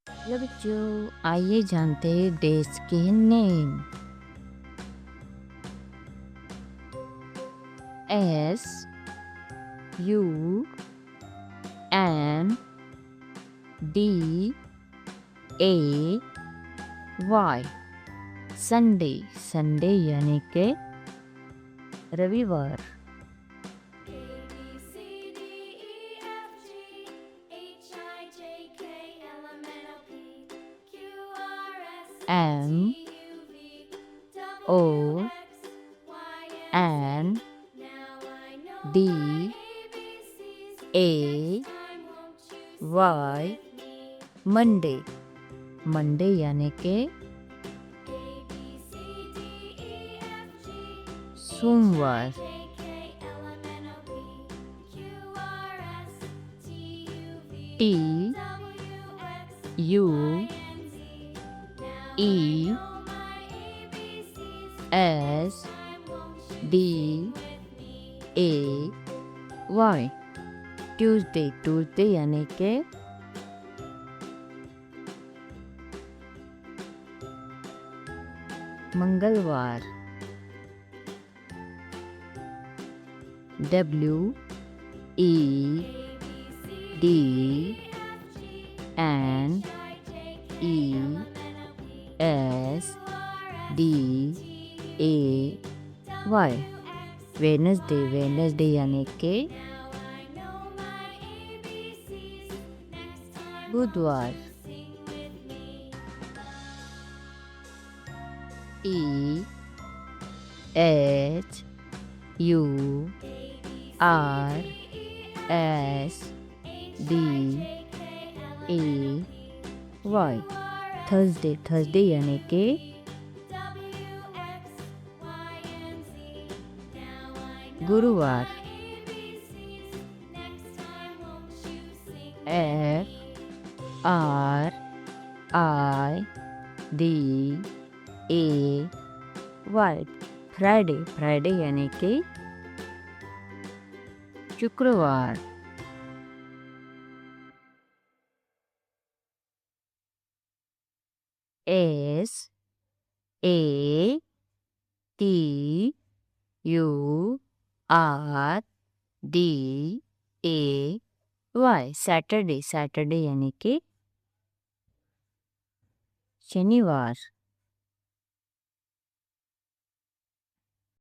Hello बच्चों, आइए जानते हैं डेज के name. S U N D A Y. Sunday, Sunday यानी के रविवार। M O N D A Y. Monday, Monday यानी के सोमवार। T U E S D A Y. Tuesday, Tuesday यानी के मंगलवार। W E D N E S D A Y. Wednesday, Wednesday यानी के बुधवार। E H U R S D A Y. Thursday, Thursday यानी के गुरुवार। F R I D A Y. Friday, Friday यानी के शुक्रवार। S A T U R D A Y. Saturday, Saturday यानी के शनिवार।